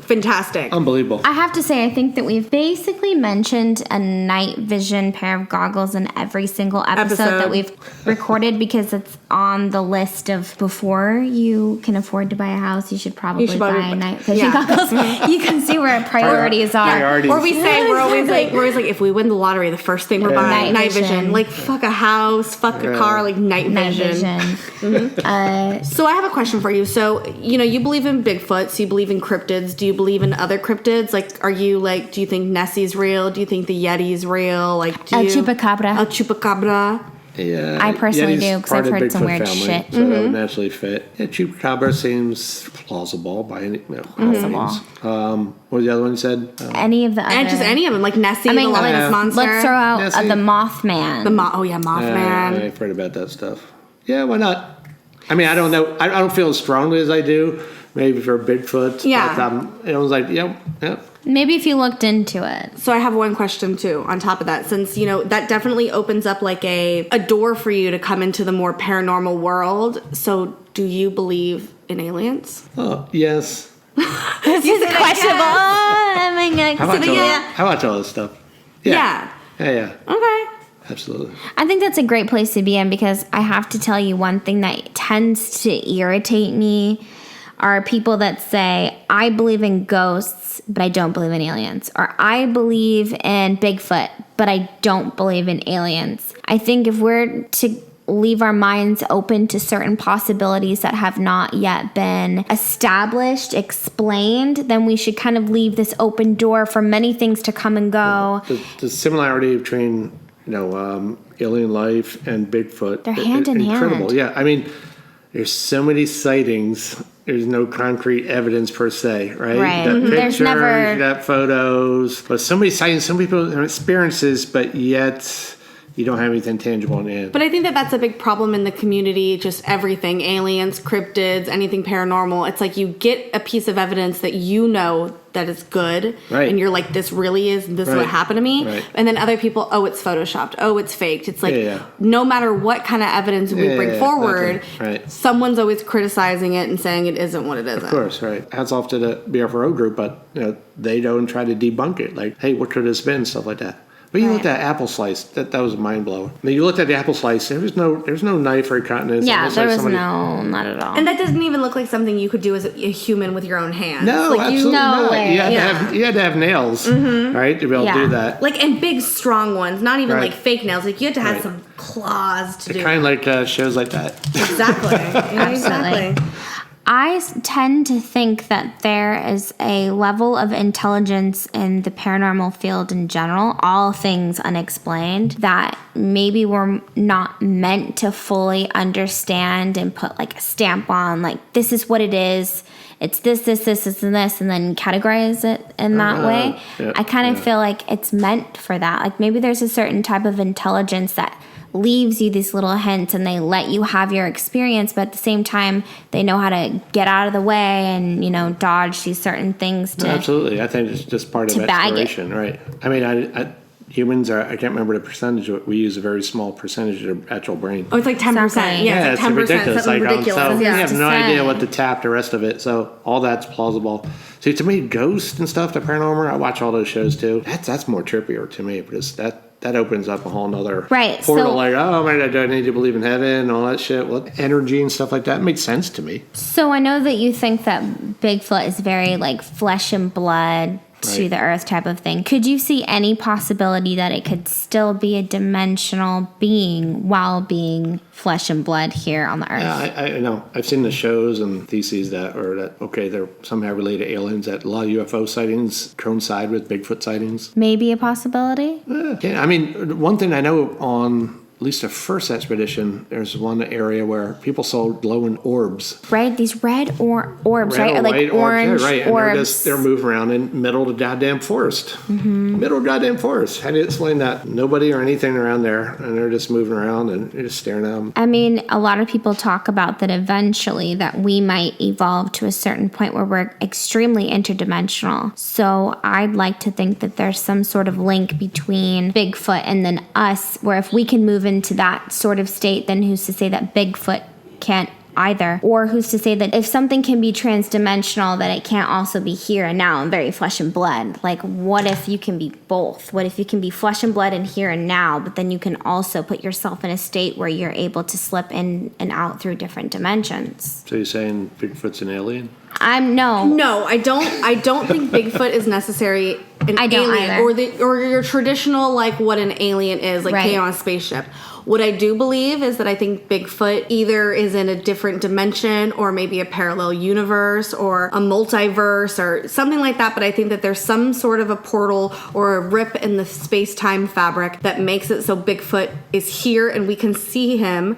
B: fantastic.
D: Unbelievable.
C: I have to say, I think that we've basically mentioned a night vision pair of goggles in every single episode that we've recorded because it's on the list of before you can afford to buy a house, you should probably buy night vision goggles. You can see where priorities are.
B: Or we say we're always like if we win the lottery, the first thing we're buying night vision. Like fuck a house, fuck a car, like night vision. So I have a question for you. So you believe in Bigfoot, so you believe in cryptids. Do you believe in other cryptids? Like, do you think Nessie's real? Do you think the Yeti's real? Like,
C: El Chupacabra.
D: Yeah,
C: I personally do because I've heard some weird shit.
D: So that would naturally fit. Yeah, Chupacabra seems plausible by any means. What was the other one you said?
C: Any of the other.
B: And just any of them, like Nessie, the Loch Ness Monster.
C: Let's throw out the Mothman.
B: Mothman.
D: I've heard about that stuff. Yeah, why not? I mean, I don't know. I don't feel as strongly as I do. Maybe for Bigfoot.
B: Yeah.
D: But, it was like, yep.
C: Maybe if you looked into it.
B: So I have one question too on top of that, since that definitely opens up like a door for you to come into the more paranormal world. So do you believe in aliens?
D: Oh, yes.
C: This is questionable.
D: How about all this stuff? Yeah.
B: Okay.
D: Absolutely.
C: I think that's a great place to be in because I have to tell you one thing that tends to irritate me are people that say, I believe in ghosts, but I don't believe in aliens. Or I believe in Bigfoot, but I don't believe in aliens. I think if we're to leave our minds open to certain possibilities that have not yet been established, explained, then we should kind of leave this open door for many things to come and go.
D: The similarity between, alien life and Bigfoot.
C: They're hand in hand.
D: Incredible. Yeah, I mean, there's so many sightings. There's no concrete evidence per se, right?
C: Right.
D: You got pictures,
C: There's never...
D: you got photos. But so many sightings, some people have experiences, but yet you don't have anything tangible in the end.
B: But I think that's a big problem in the community, just everything, aliens, cryptids, anything paranormal. It's like you get a piece of evidence that that is good,
D: right,
B: and you're like, this really is, this is what happened to me.
D: Right.
B: And then other people, it's photoshopped, it's faked. It's like, no matter what kind of evidence we bring forward, someone's always criticizing it and saying it isn't what it isn't.
D: Of course, right. Hats off to the BFRO group, but they don't try to debunk it. Like, hey, what could this been? Stuff like that. But you looked at apple slice. That was a mind blower. Now you looked at the apple slice. There was no knife or continence.
C: Yeah, there was not at all.
B: And that doesn't even look like something you could do as a human with your own hands.
D: No,
B: like
D: absolutely not. You had to have nails, right, to be able to do that.
B: Like, and big, strong ones, not even like fake nails. Like you had to have some claws to do.
D: Kind of like shows like that.
B: Exactly. Exactly.
C: I tend to think that there is a level of intelligence in the paranormal field in general, all things unexplained, that maybe we're not meant to fully understand and put like a stamp on, like this is what it is. it's this, and this, and then categorize it in that way.
D: Yeah,
C: I kind of feel like it's meant for that. Like maybe there's a certain type of intelligence that leaves you these little hints and they let you have your experience, but at the same time they know how to get out of the way and, you know, dodge these certain things to
D: absolutely. I think it's just part of exploration, right? I mean, humans are, I can't remember the percentage, but we use a very small percentage of the actual brain.
B: Oh, it's like 10%.
C: Exactly.
B: Yeah, it's like 10%.
D: ridiculous.
B: Something ridiculous.
D: So we have no
C: 6%.
D: idea what to tap the rest of it. So all that's plausible. See, to me, ghosts and stuff, the paranormal, I watch all those shows too. That's more trippier to me because that opens up a whole nother portal.
C: So,
D: like, oh man, do I need to believe in heaven and all that shit? Well, energy and stuff like that makes sense to me.
C: so I know that you think that Bigfoot is very like flesh and blood to
D: Right.
C: the earth type of thing. Could you see any possibility that it could still be a dimensional being while being flesh and blood here on the earth?
D: Yeah, I know. I've seen the shows and theses that they're somehow related to aliens, that a lot of UFO sightings coincide with Bigfoot sightings.
C: Maybe a possibility?
D: Yeah, I mean, one thing I know on at least the first expedition, there's one area where people saw glowing orbs.
C: Right? These red orbs,
D: Red
C: right?
D: or
C: Or like
D: white
C: orange
D: orbs. Yeah, right.
C: orbs.
D: And they're moving around in the middle of the goddamn forest. Middle of the goddamn forest. How do you explain that? Nobody or anything around there, and they're just moving around and you're just staring at them.
C: I mean, a lot of people talk about that eventually that we might evolve to a certain point where we're extremely interdimensional. So I'd like to think that there's some sort of link between Bigfoot and then us, where if we can move into that sort of state, then who's to say that Bigfoot can't either? Or who's to say that if something can be transdimensional, that it can't also be here and now and very flesh and blood? Like, what if you can be both? What if you can be flesh and blood and here and now, but then you can also put yourself in a state where you're able to slip in and out through different dimensions?
D: So you're saying Bigfoot's an alien?
B: No, I don't think Bigfoot is necessary an
C: I don't
B: alien
C: either.
B: or your traditional like what an alien is, like
C: Right.
B: came on a spaceship. What I do believe is that I think Bigfoot either is in a different dimension or maybe a parallel universe or a multiverse or something like that, but I think that there's some sort of a portal or a rip in the space-time fabric that makes it so Bigfoot is here and we can see him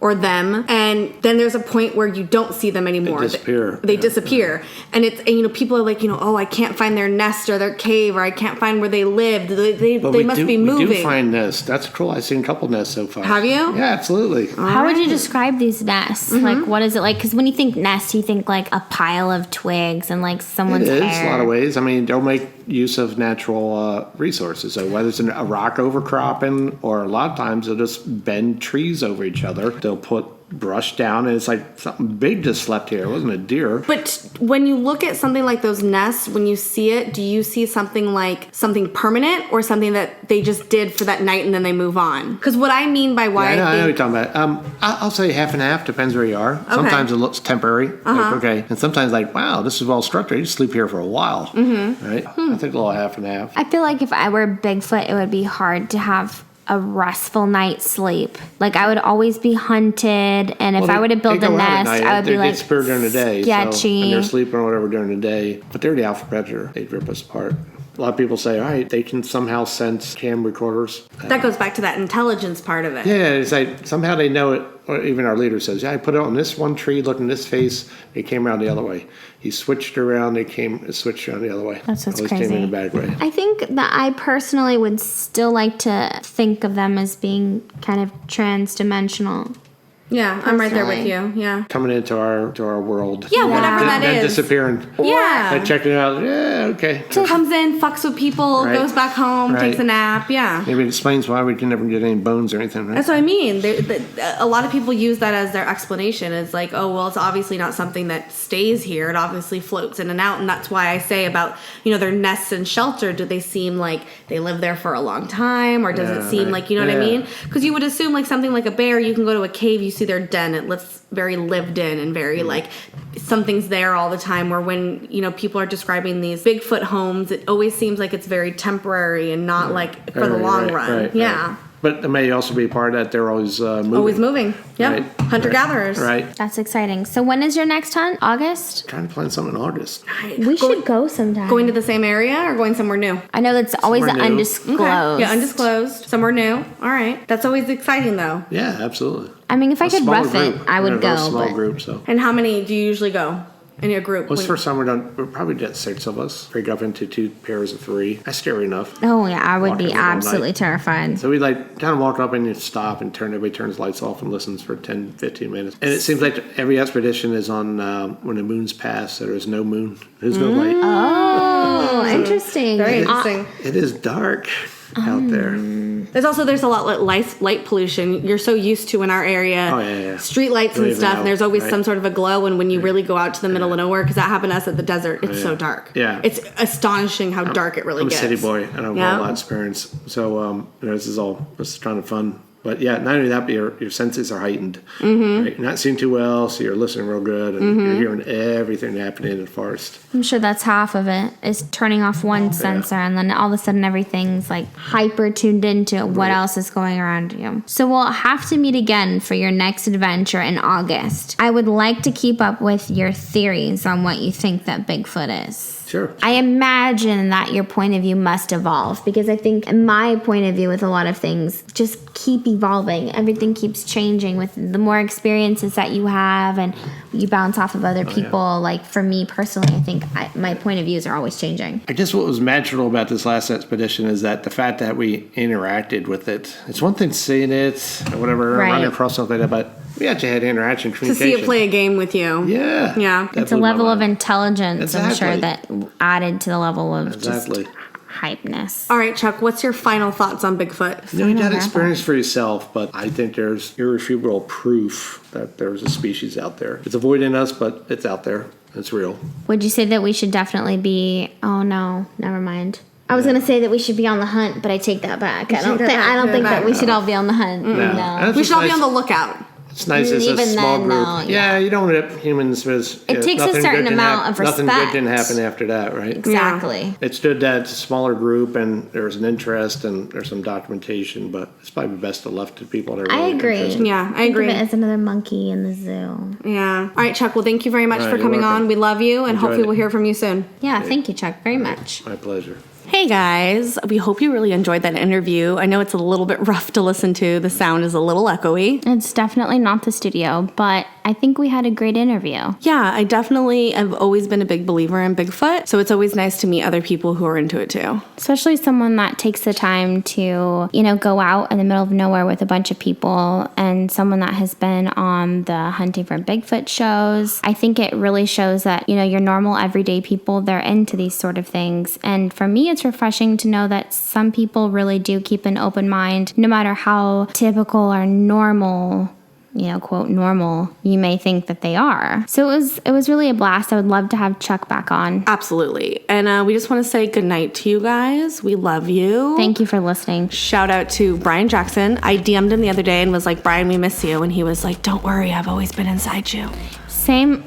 B: or them, and then there's a point where you don't see them anymore.
D: They disappear.
B: They disappear. And it's, and, you know, people are like, you know, oh, I can't find their nest or their cave, or I can't find where they lived. They must be moving.
D: We do find nests. That's cool. I've seen a couple nests so far.
B: Have you?
D: Yeah, absolutely.
C: How would you describe these nests? Like, what is it like? Because when you think nest, you think like a pile of twigs and like someone's
D: It is
C: hair.
D: a lot of ways. I mean, they'll make use of natural resources. So whether it's a rock overcropping, or a lot of times they'll just bend trees over each other. They'll put brush down, and it's like something big just slept here. It wasn't a deer.
B: But when you look at something like those nests, when you see it, do you see something like something permanent or something that they just did for that night and then they move on? Because what I mean by why
D: I know what
B: I
D: you're
B: think...
D: talking about. I'll say half and half, depends where you are. Sometimes it looks temporary, like, okay. And sometimes like, wow, this is well structured. You sleep here for a while, right? I think a little half and half.
C: I feel like if I were Bigfoot, it would be hard to have a restful night's sleep. Like, I would always be hunted, and if I were to build a nest, I would be like
D: disappear during the day,
C: sketchy.
D: and they're sleeping or whatever during the day. But they're the alpha predator. They'd rip us apart. A lot of people say, all right, they can somehow sense cam recorders.
B: That goes back to that intelligence part of it.
D: Yeah, it's like somehow they know it. Or even our leader says, yeah, I put it on this one tree, looking this face. They came around the other way. He switched around. Switched around the other way.
C: That's what's
D: Always
C: crazy.
D: came in a bad way.
C: I think that I personally would still like to think of them as being kind of trans-dimensional.
B: Yeah, I'm right there with
C: Personally.
B: you. Yeah.
D: Coming into our world.
B: Yeah, whatever that
D: Then
B: is.
D: disappearing.
B: Yeah.
D: And checking it out. Yeah, okay.
B: Comes in, fucks with people,
D: Right.
B: goes back home,
D: Right.
B: takes a nap. Yeah.
D: Maybe it explains why we can never get any bones or anything, right?
B: That's what I mean. A lot of people use that as their explanation. It's like, oh, well, it's obviously not something that stays here. It obviously floats in and out. And that's why I say about, you know, their nests and shelter. Do they seem like they live there for a long time? Or does it seem
D: right.
B: like, you know what I
D: Yeah.
B: mean? Because you would assume like something like a bear, you can go to a cave, you see their den. It looks very lived in and very like something's there all the time. Where when, you know, people are describing these Bigfoot homes, it always seems like it's very temporary and not like for the long run.
D: Right,
B: yeah.
D: right. But it may also be part of that they're always moving.
B: Always moving. Yep.
D: Right.
B: Hunter-gatherers.
D: Right.
C: That's exciting. So when is your next hunt? August?
D: Trying to plan something in August.
C: We should go sometime.
B: Going to the same area or going somewhere new?
C: I know that's always
D: Somewhere new.
C: undisclosed.
B: Okay. Yeah, undisclosed. Somewhere new. All right. That's always exciting though.
D: Yeah, absolutely.
C: I mean, if I could
D: Smaller
C: rough it,
D: group.
C: I
D: We're
C: would
D: gonna
C: go.
D: Small
C: But
D: group, so.
B: And how many do you usually go? in a group?
D: Most first time we're probably just 6 of us. Break up into 2 pairs of 3. That's scary enough.
C: Oh yeah, I would be absolutely terrified.
D: So we kind of walk up and you stop and everybody turns lights off and listens for 10, 15 minutes. And it seems like every expedition is on when the moon's past, so there's no moon. There's no light.
C: Oh, interesting.
B: Very interesting.
D: It is dark out there.
B: There's a lot of light pollution. You're so used to in our area, street lights and stuff, and there's always some sort of a glow. And when you really go out to the middle of nowhere, because that happened to us at the desert, it's so dark.
D: Yeah,
B: it's astonishing how dark it really gets.
D: I'm a city boy. I don't have a lot of experience, so this is kind of fun. But yeah, not only that, but your senses are heightened. Mm-hmm. Right? You're not seeing too well, so you're listening real good, and you're hearing everything happening in the forest.
C: I'm sure that's half of it, is turning off one sensor, and then all of a sudden everything's like hyper tuned into what else is going around you. So we'll have to meet again for your next adventure in August. I would like to keep up with your theories on what you think that Bigfoot is.
D: Sure.
C: I imagine that your point of view must evolve, because I think my point of view with a lot of things just keep evolving. Everything keeps changing with the more experiences that you have, and you bounce off of other people. Like for me personally, I think my point of views are always changing.
D: I guess what was magical about this last expedition is that the fact that we interacted with it. It's one thing seeing it or whatever, running across something like that, but we actually had interaction, communication.
B: To see it play a game with you.
D: Yeah.
B: Yeah.
C: It's a level of intelligence, I'm sure, that added to the level of just hypeness.
B: All right, Chuck, what's your final thoughts on Bigfoot?
D: You got experience for yourself, but I think there's irrefutable proof that there's a species out there. It's avoiding us, but it's out there. It's real.
C: Would you say that we should definitely be... Oh, no. Never mind. I was going to say that we should be on the hunt, but I take that back. I don't think that we should all be on the hunt. No.
B: We should all be on the lookout.
D: It's nice as a small group. You don't want humans with...
C: It takes a certain amount of respect.
D: Nothing good didn't happen after that, right?
C: Exactly.
D: Yeah. It's good that it's a smaller group and there's an interest and there's some documentation, but it's probably best to left to people that are really interested.
B: Yeah, I agree.
C: Think of it as another monkey in the zoo.
B: Yeah. All right, Chuck, well, thank you very much for coming on. We love you, and hopefully we'll hear from you soon.
C: Yeah, thank you, Chuck, very much.
D: My pleasure.
B: Hey guys, we hope you really enjoyed that interview. I know it's a little bit rough to listen to. The sound is a little echoey.
C: It's definitely not the studio, but I think we had a great interview.
B: Yeah, I definitely have always been a big believer in Bigfoot, so it's always nice to meet other people who are into it too.
C: Especially someone that takes the time to, go out in the middle of nowhere with a bunch of people, and someone that has been on the Hunting for Bigfoot shows. I think it really shows that, your normal everyday people, they're into these sort of things. And for me, it's refreshing to know that some people really do keep an open mind, no matter how typical or normal, quote normal, you may think that they are. So it was really a blast. I would love to have Chuck back on.
B: Absolutely. And we just want to say good night to you guys. We love you.
C: Thank you for listening.
B: Shout out to Brian Jackson. I DM'd him the other day and was like, Brian, we miss you. And he was like, don't worry, I've always been inside you.
C: Same.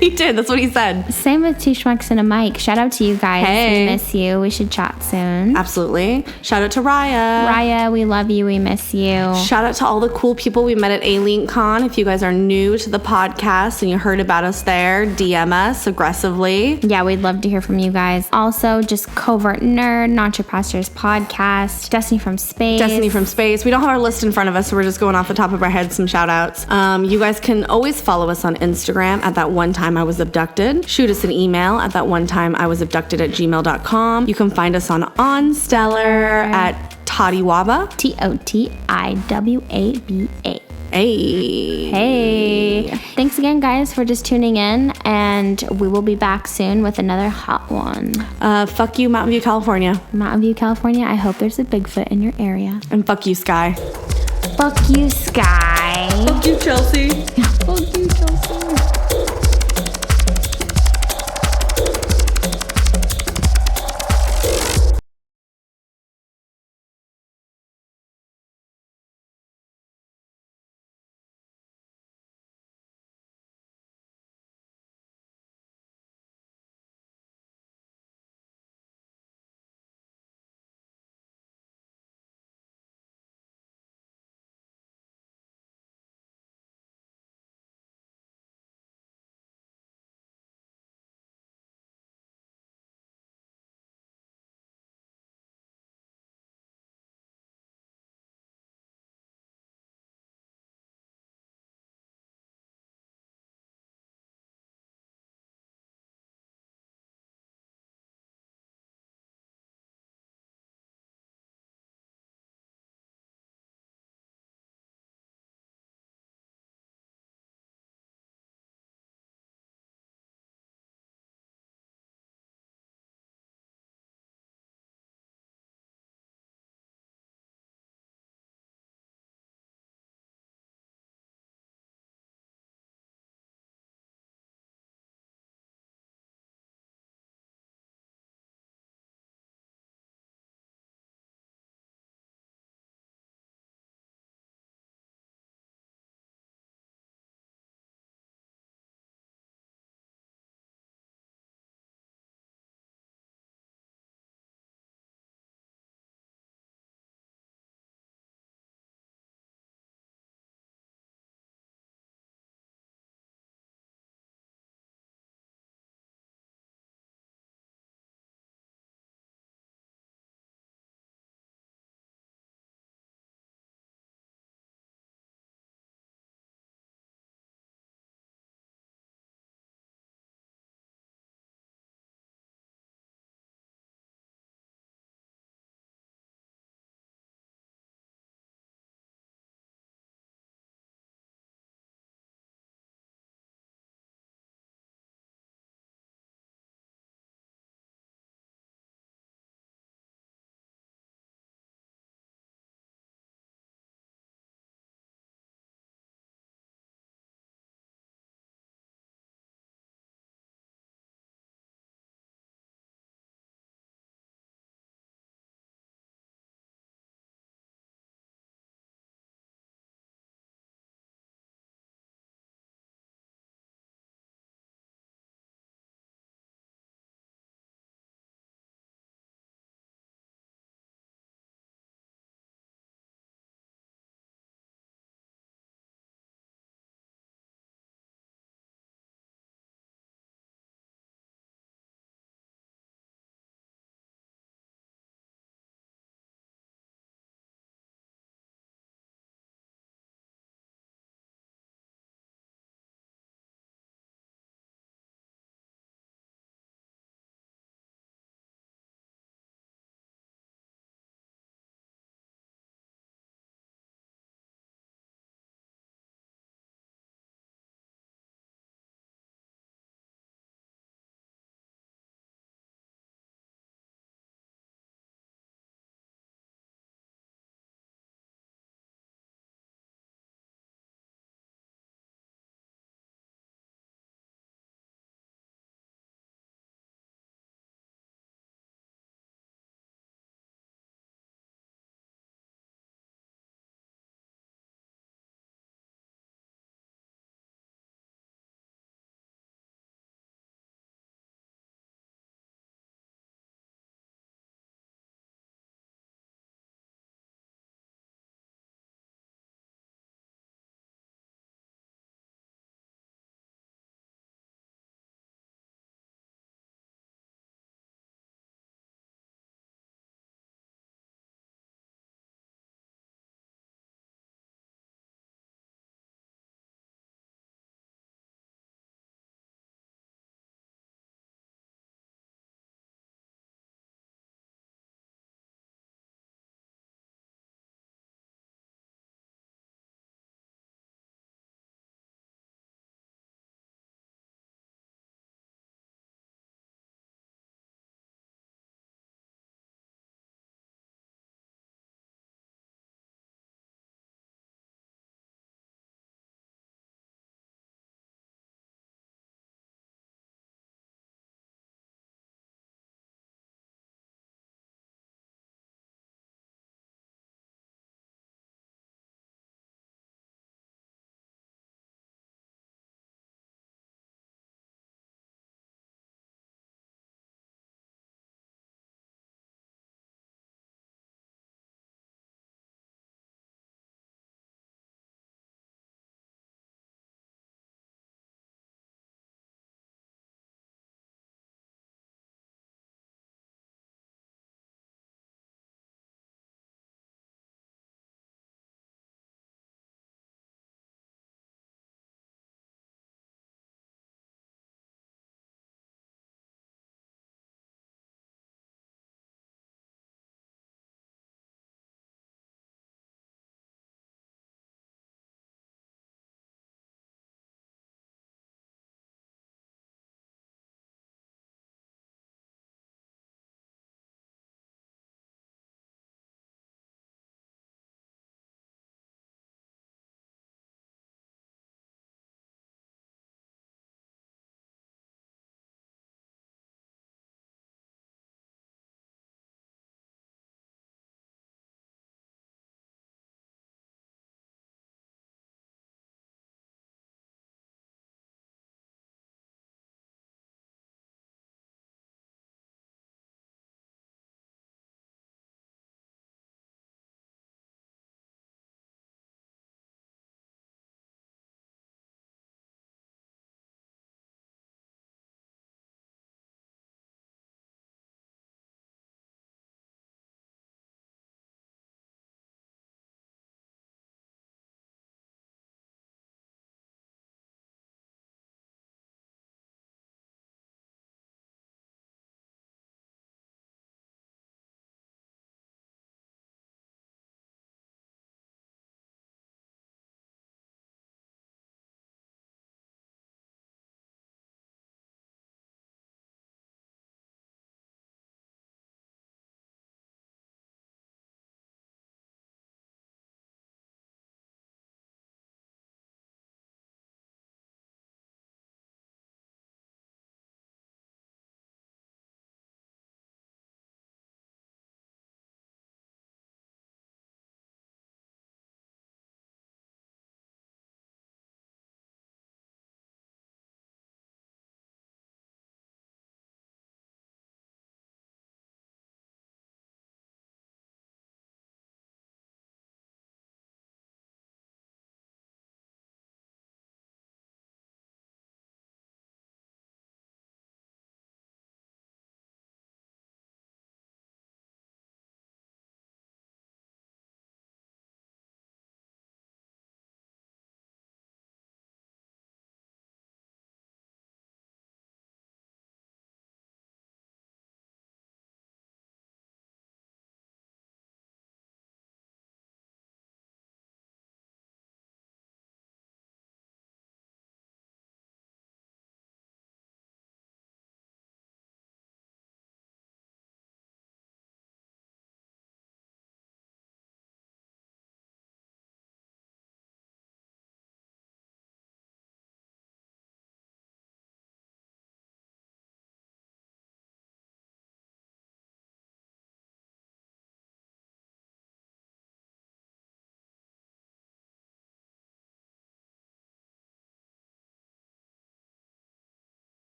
B: He did. That's what he said.
C: Same with Two Schmucks and a Mic. Shout out to you guys.
B: Hey.
C: We miss you. We should chat soon.
B: Absolutely. Shout out to Raya.
C: Raya, we love you. We miss you.
B: Shout out to all the cool people we met at Alien Con. If you guys are new to the podcast and you heard about us there, DM us aggressively.
C: Yeah, we'd love to hear from you guys. Also, just Covert Nerd, Not Your Pastors Podcast, Destiny from Space.
B: Destiny from Space. We don't have our list in front of us, so we're just going off the top of our heads some shout outs. You guys can always follow us on Instagram at That One Time I Was Abducted. Shoot us an email at thatonetimeIwasabducted@gmail.com. You can find us on OnStellar at Totiwaba.
C: TOTIWABA.
B: Hey.
C: Thanks again, guys, for just tuning in, and we will be back soon with another hot one.
B: Fuck you, Mountain View, California.
C: Mountain View, California. I hope there's a Bigfoot in your area.
B: And fuck you, Sky.
C: Fuck you, Sky.
B: Fuck you, Chelsea.
C: Fuck you, Chelsea.